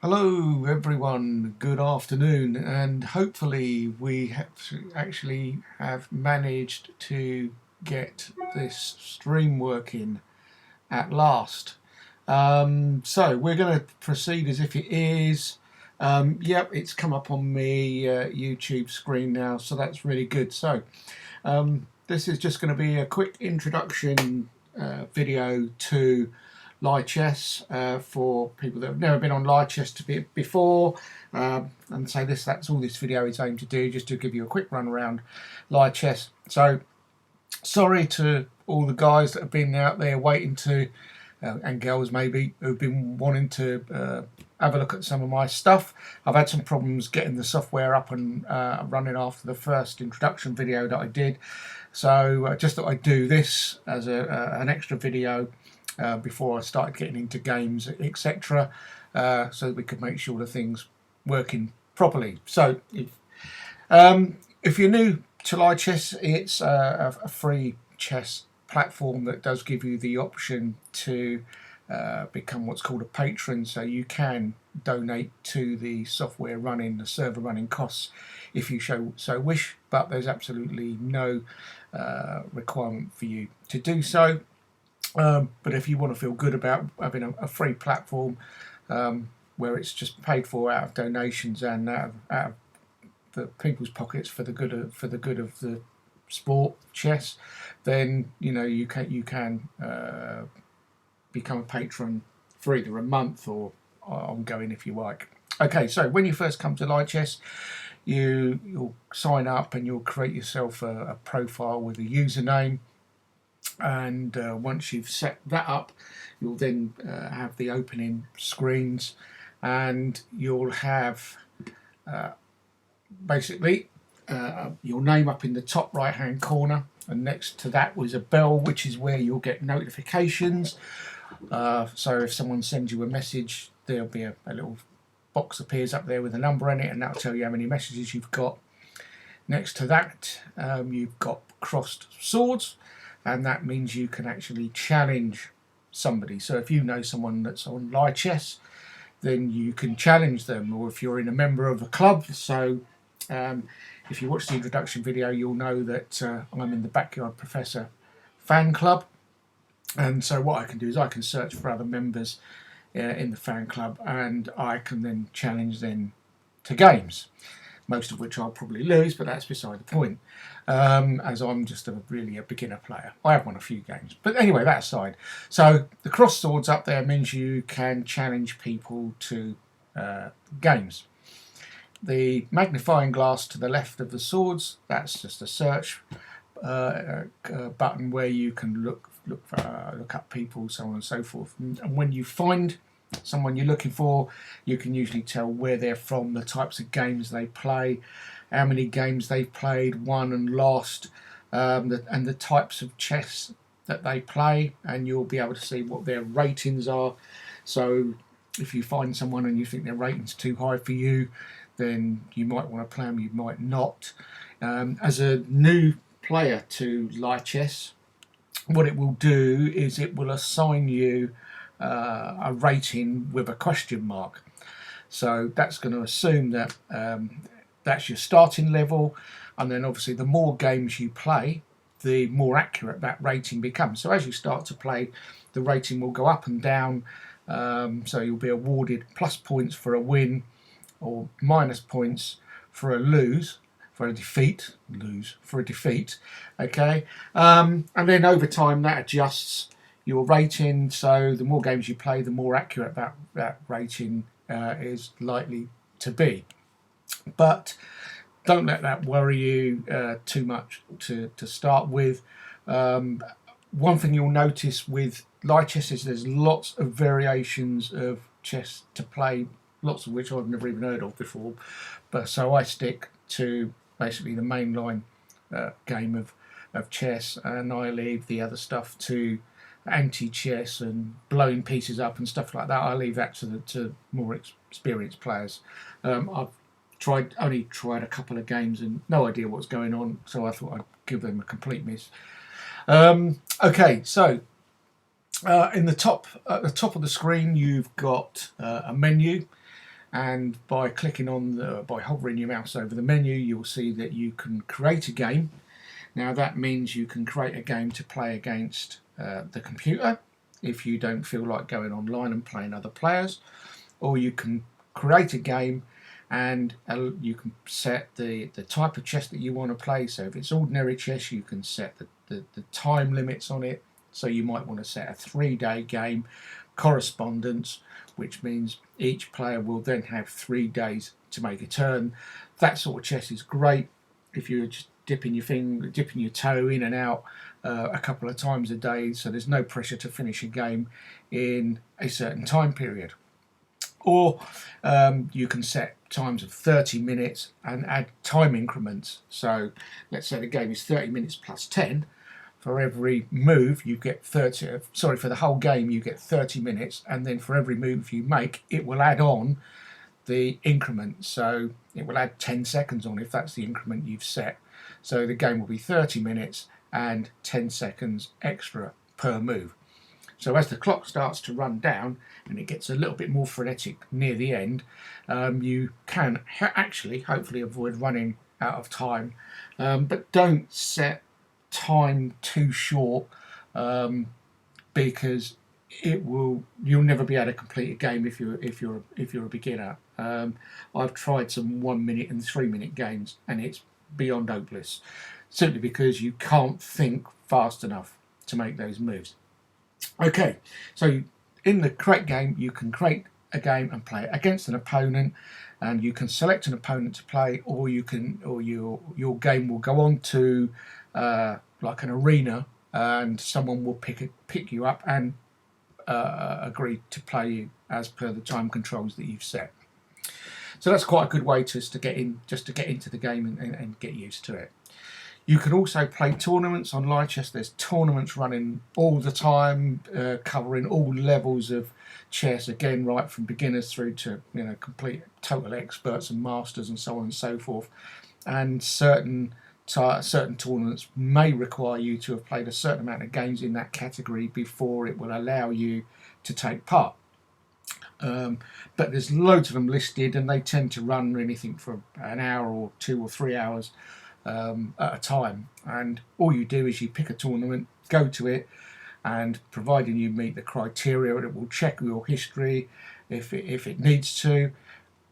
Hello everyone, good afternoon, and hopefully we have actually have managed to get this stream working at last. So we're going to proceed as if it is. Yep, it's come up on me YouTube screen now, so that's really good. So this is just going to be a quick introduction video to Lichess for people that have never been on Lichess before. And so that's all this video is aimed to do, just to give you a quick run around Lichess. So sorry to all the guys that have been out there waiting to, and girls maybe, who've been wanting to have a look at some of my stuff. I've had some problems getting the software up and running after the first introduction video that I did. So I just thought I'd do this as an extra video before I started getting into games, etc., so that we could make sure the thing's working properly. So if you're new to Lichess, it's a free chess platform that does give you the option to become what's called a patron, so you can donate to the software running, the server running costs if you so wish, but there's absolutely no requirement for you to do so. But if you want to feel good about having a free platform where it's just paid for out of donations and out of the people's pockets for the good of the sport chess, then you can become a patron for either a month or ongoing if you like. Okay, so when you first come to Lichess, you'll sign up and you'll create yourself a profile with a username. And once you've set that up, you'll then have the opening screens, and you'll have basically your name up in the top right hand corner, and next to that was a bell, which is where you'll get notifications. So if someone sends you a message, there'll be a little box appears up there with a number in it, and that'll tell you how many messages you've got. Next to that, you've got crossed swords, and that means you can actually challenge somebody. So if you know someone that's on Lichess, then you can challenge them, or if you're in a member of a club. So if you watch the introduction video, you'll know that I'm in the Backyard Professor fan club, and so what I can do is I can search for other members in the fan club, and I can then challenge them to games, most of which I'll probably lose, but that's beside the point, as I'm just really a beginner player. I have won a few games, but anyway, that aside. So the cross swords up there means you can challenge people to games. The magnifying glass to the left of the swords, that's just a search button where you can look up people, so on and so forth. And when you find someone you're looking for, you can usually tell where they're from, the types of games they play, how many games they've played, won and lost, and the types of chess that they play, and you'll be able to see what their ratings are. So if you find someone and you think their rating's too high for you, then you might want to play them, you might not. As a new player to Lichess, what it will do is it will assign you a rating with a question mark. So that's going to assume that that's your starting level, and then obviously the more games you play, the more accurate that rating becomes. So as you start to play, the rating will go up and down. So you'll be awarded plus points for a win, or minus points for a defeat. Okay, and then over time that adjusts your rating, so the more games you play, the more accurate that rating is likely to be. But don't let that worry you too much to start with. One thing you'll notice with Lichess is there's lots of variations of chess to play, lots of which I've never even heard of before. But so I stick to basically the mainline game of chess, and I leave the other stuff to anti-chess and blowing pieces up and stuff like that. I leave that to more experienced players. I've only tried a couple of games and no idea what's going on, so I thought I'd give them a complete miss. Okay, so at the top of the screen, you've got a menu. and by clicking on by hovering your mouse over the menu, you'll see that you can create a game. Now that means you can create a game to play against the computer if you don't feel like going online and playing other players, or you can create a game and you can set the type of chess that you want to play. So if it's ordinary chess, you can set the time limits on it. So you might want to set a 3-day game, correspondence, which means each player will then have 3 days to make a turn. That sort of chess is great if you're just dipping your toe in and out a couple of times a day, so there's no pressure to finish a game in a certain time period. Or you can set times of 30 minutes and add time increments. So let's say the game is 30 minutes plus 10. For every move you get for the whole game you get 30 minutes, and then for every move you make it will add on the increment. So it will add 10 seconds on if that's the increment you've set. So the game will be 30 minutes and 10 seconds extra per move. So as the clock starts to run down and it gets a little bit more frenetic near the end, you can actually hopefully avoid running out of time, but don't set time too short, because you'll never be able to complete a game if you're a beginner. I've tried some 1 minute and 3 minute games and it's beyond hopeless, simply because you can't think fast enough to make those moves. Okay, so in the create game you can create a game and play it against an opponent, and you can select an opponent to play, or your game will go on to like an arena, and someone will pick you up and agree to play you as per the time controls that you've set. So that's quite a good way to get into the game and get used to it. You can also play tournaments on Lichess. There's tournaments running all the time, covering all levels of chess, again, right from beginners through to complete total experts and masters and so on and so forth. And certain tournaments may require you to have played a certain amount of games in that category before it will allow you to take part. But there's loads of them listed, and they tend to run anything for an hour or 2 or 3 hours at a time. And all you do is you pick a tournament, go to it, and providing you meet the criteria, it will check your history if it needs to,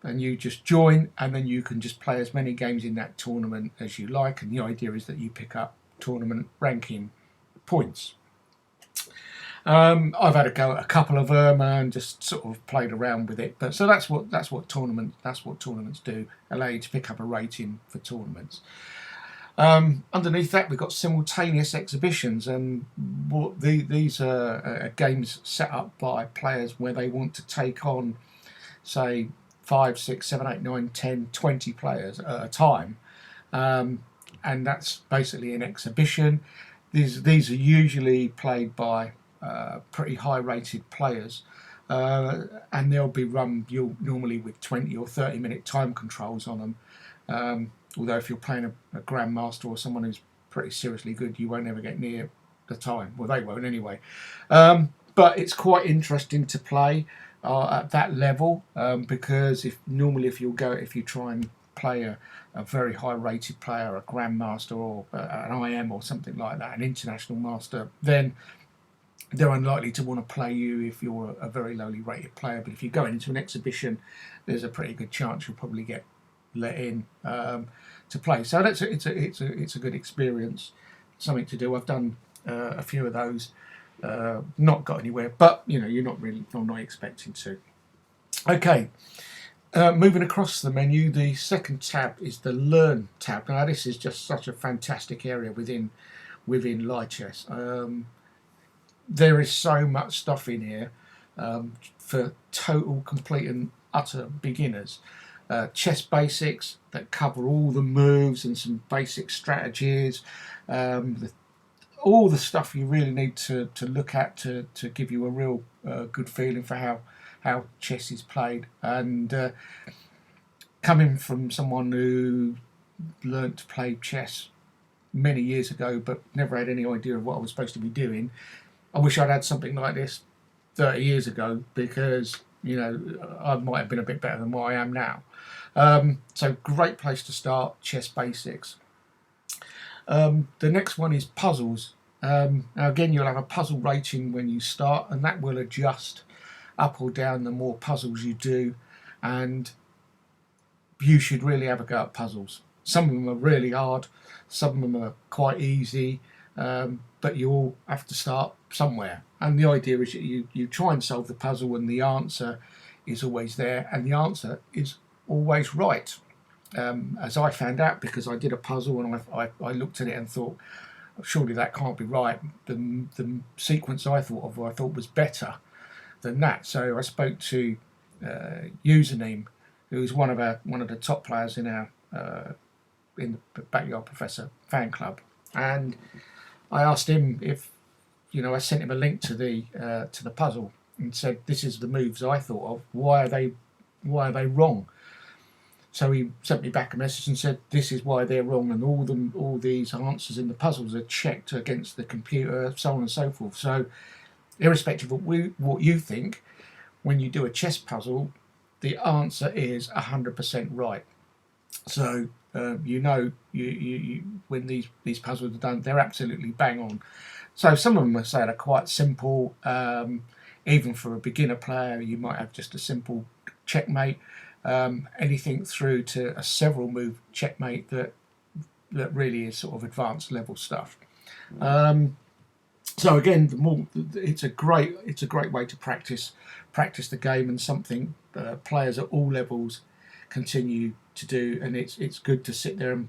and you just join, and then you can just play as many games in that tournament as you like. And the idea is that you pick up tournament ranking points. I've had a go at a couple of them and just sort of played around with it. But so that's what tournaments do, allow you to pick up a rating for tournaments. Underneath that, we've got simultaneous exhibitions, and these are games set up by players where they want to take on, say, 5, 6, 7, 8, 9, 10, 20 players at a time, and that's basically an exhibition. These are usually played by pretty high-rated players, and they'll be run normally with 20 or 30-minute time controls on them. Although if you're playing a grandmaster or someone who's pretty seriously good, you won't ever get near the time. Well, they won't anyway. But it's quite interesting to play at that level, because if you try and play a very high-rated player, a grandmaster or an IM or something like that, an international master, then they're unlikely to want to play you if you're a very lowly rated player. But if you go into an exhibition, there's a pretty good chance you'll probably get let in to play. So it's a good experience, something to do. I've done a few of those, not got anywhere, but you're not expecting to. Okay, moving across the menu, the second tab is the Learn tab. Now this is just such a fantastic area within Lichess. There is so much stuff in here for total, complete and utter beginners. Chess basics that cover all the moves and some basic strategies, all the stuff you really need to look at to give you a real good feeling for how chess is played. And coming from someone who learnt to play chess many years ago but never had any idea of what I was supposed to be doing, I wish I'd had something like this 30 years ago, because you know, I might have been a bit better than what I am now. So great place to start, chess basics. The next one is puzzles. Now again, you'll have a puzzle rating when you start, and that will adjust up or down the more puzzles you do, and you should really have a go at puzzles. Some of them are really hard, some of them are quite easy, but you all have to start somewhere. And the idea is that you try and solve the puzzle, and the answer is always there, and the answer is always right. As I found out, because I did a puzzle and I looked at it and thought, surely that can't be right. The sequence I thought was better than that. So I spoke to Username, who's one of the top players in our in the Backyard Professor fan club, and I asked him if, you know, I sent him a link to the puzzle and said, this is the moves I thought of. Why are they wrong? So he sent me back a message and said, this is why they're wrong, and all these answers in the puzzles are checked against the computer, so on and so forth. So irrespective of what you think, when you do a chess puzzle, the answer is 100% right. So you know, you when these puzzles are done, they're absolutely bang on. So some of them, I say, are quite simple. Even for a beginner player, you might have just a simple checkmate. Anything through to a several move checkmate that really is sort of advanced level stuff. So again, it's a great way to practice the game, and something players at all levels continue to do. And it's good to sit there and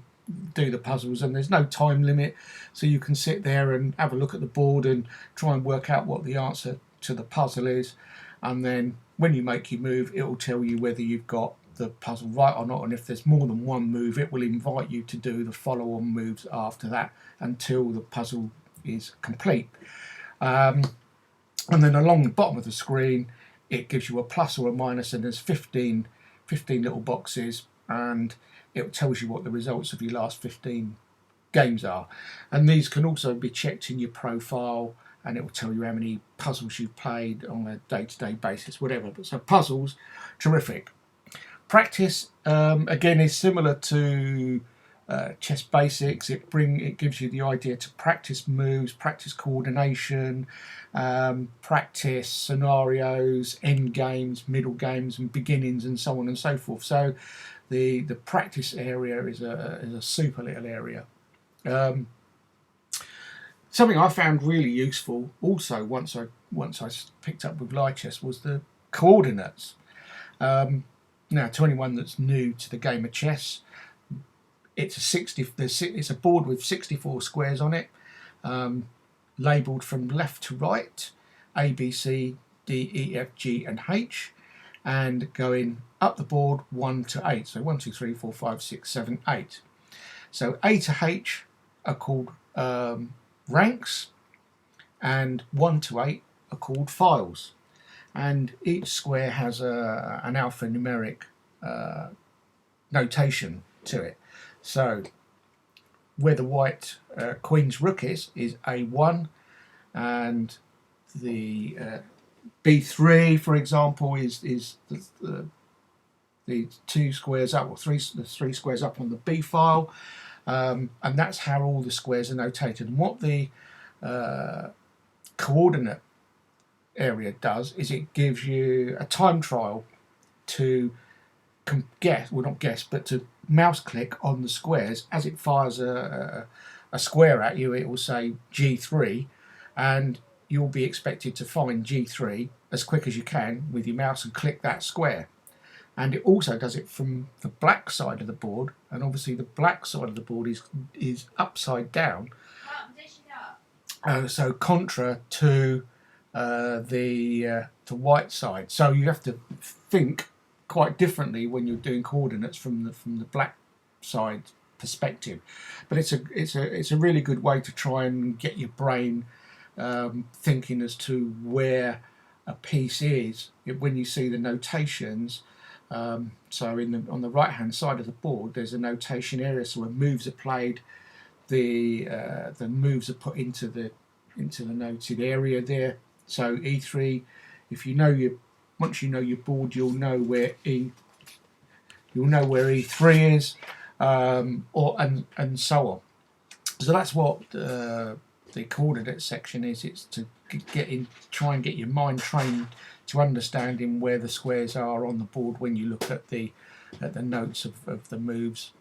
do the puzzles, and there's no time limit, so you can sit there and have a look at the board and try and work out what the answer to the puzzle is, and then when you make your move, it will tell you whether you've got the puzzle right or not, and if there's more than one move, it will invite you to do the follow-on moves after that until the puzzle is complete. And then along the bottom of the screen, it gives you a plus or a minus, and there's 15 little boxes, and it tells you what the results of your last 15 games are. And these can also be checked in your profile, and it will tell you how many puzzles you've played on a day-to-day basis, whatever. But so puzzles, terrific. Practice, again, is similar to chess basics. It gives you the idea to practice moves, practice coordination, practice scenarios, end games, middle games, and beginnings, and so on and so forth. So the practice area is a super little area. Something I found really useful also once I picked up with Lichess was the coordinates. Now, to anyone that's new to the game of chess, it's a board with 64 squares on it, labelled from left to right, A, B, C, D, E, F, G, and H, and going up the board 1 to 8. So 1, 2, 3, 4, 5, 6, 7, 8. So A to H are called ranks, and 1 to 8 are called files. And each square has an alphanumeric notation to it. So where the white queen's rook is A1, and the B3, for example, is the 2 squares up, or the 3 squares up on the B file, and that's how all the squares are notated. And what the coordinate area does is it gives you a time trial to to mouse click on the squares. As it fires a square at you, it will say G3, and you'll be expected to find G3 as quick as you can with your mouse and click that square. And it also does it from the black side of the board, and obviously the black side of the board is upside down, so contra to the white side. So you have to think quite differently when you're doing coordinates from the black side perspective. But it's a really good way to try and get your brain thinking as to where a piece is when you see the notations. So on the right hand side of the board, there's a notation area. So when moves are played, the moves are put into the noted area there. So E3, if you know once you know your board, you'll know where E3 is, and so on. So that's what the coordinate section is. It's to try and get your mind trained to understanding where the squares are on the board when you look at the notes of the moves,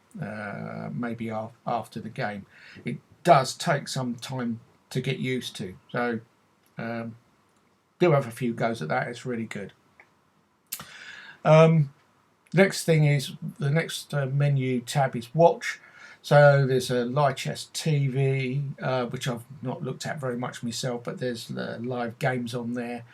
maybe after the game. It does take some time to get used to, so do have a few goes at that. It's really good. Next thing is the next menu tab is watch. So there's a Lichess TV, which I've not looked at very much myself, but there's live games on there.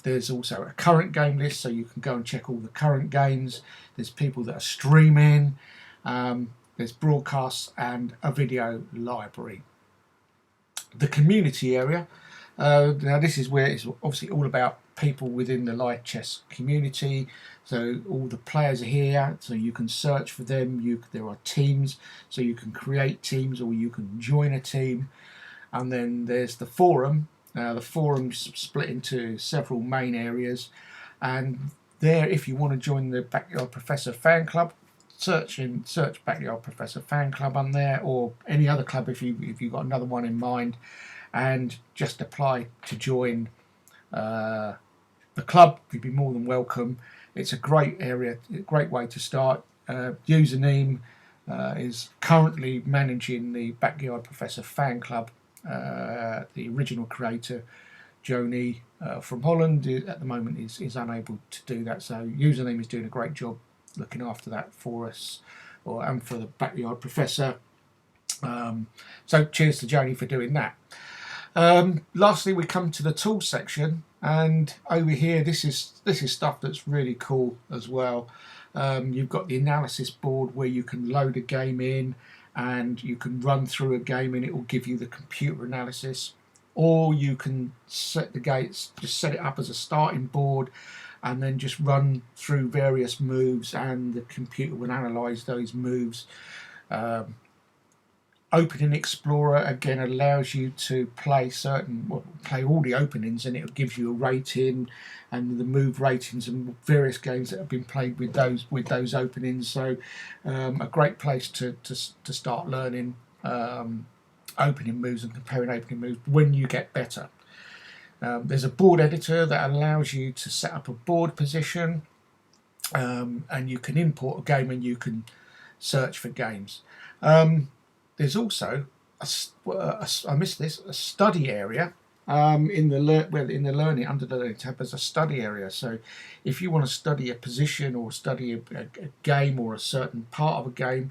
There's also a current game list, so you can go and check all the current games. There's people that are streaming. There's broadcasts and a video library. The community area. Now this is where it's obviously all about people within the Lichess community. So all the players are here, so you can search for them. There are teams, so you can create teams or you can join a team. And then there's the forum. The forum's split into several main areas, and there, if you want to join the Backyard Professor fan club, search Backyard Professor fan club on there, or any other club if you've got another one in mind, and just apply to join the club. You'd be more than welcome. It's a great area, a great way to start. Username is currently managing the Backyard Professor fan club. The original creator, Joni from Holland, at the moment is unable to do that. So Username is doing a great job looking after that for us, and for the Backyard Professor. So cheers to Joni for doing that. Lastly, we come to the tools section, and over here, this is stuff that's really cool as well. You've got the analysis board where you can load a game in, and you can run through a game and it will give you the computer analysis, or you can set the gates, just set it up as a starting board and then just run through various moves and the computer will analyze those moves. Opening Explorer again allows you to play play all the openings, and it gives you a rating and the move ratings and various games that have been played with those openings. So a great place to start learning opening moves and comparing opening moves when you get better. There's a board editor that allows you to set up a board position, and you can import a game and you can search for games. There's also a study area in the learning, under the learning tab. There's a study area. So if you want to study a position or study a game or a certain part of a game,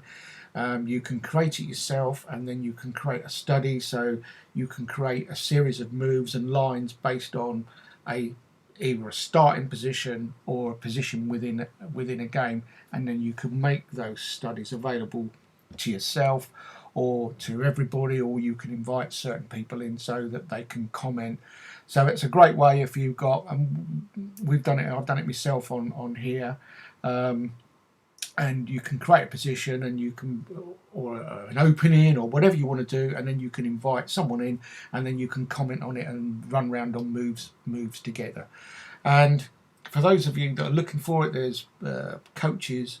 you can create it yourself, and then you can create a study. So you can create a series of moves and lines based on either a starting position or a position within a game, and then you can make those studies available to yourself or to everybody, or you can invite certain people in so that they can comment. So it's a great way if you've got, I've done it myself on here, and you can create a position and you can, or an opening or whatever you want to do, and then you can invite someone in and then you can comment on it and run around on moves together. And for those of you that are looking for it, there's coaches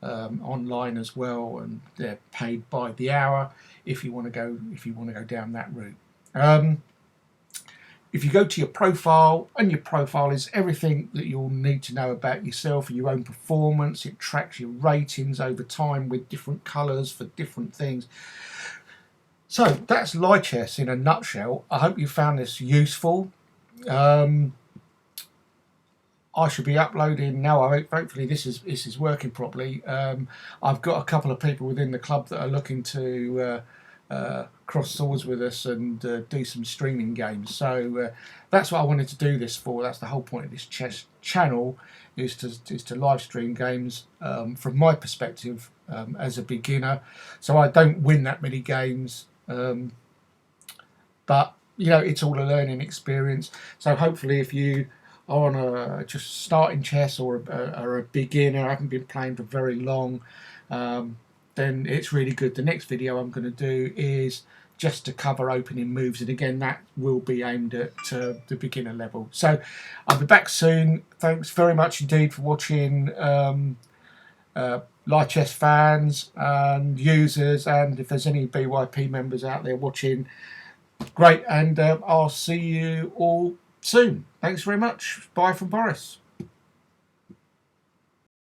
online as well, and they're paid by the hour if you want to go down that route. If you go to your profile, and your profile is everything that you'll need to know about yourself and your own performance. It tracks your ratings over time with different colours for different things. So that's Lichess in a nutshell. I hope you found this useful. I should be uploading now. Hopefully this is working properly. I've got a couple of people within the club that are looking to cross swords with us and do some streaming games. So that's what I wanted to do this for. That's the whole point of this chess channel, is to live stream games from my perspective as a beginner. So I don't win that many games, but you know, it's all a learning experience. So hopefully, if you are on just starting chess or a beginner, haven't been playing for very long, then it's really good. The next video I'm going to do is just to cover opening moves, and again that will be aimed at the beginner level. So I'll be back soon. Thanks very much indeed for watching, Lichess fans and users, and if there's any BYP members out there watching, great, and I'll see you all soon. Thanks very much. Bye from Boris.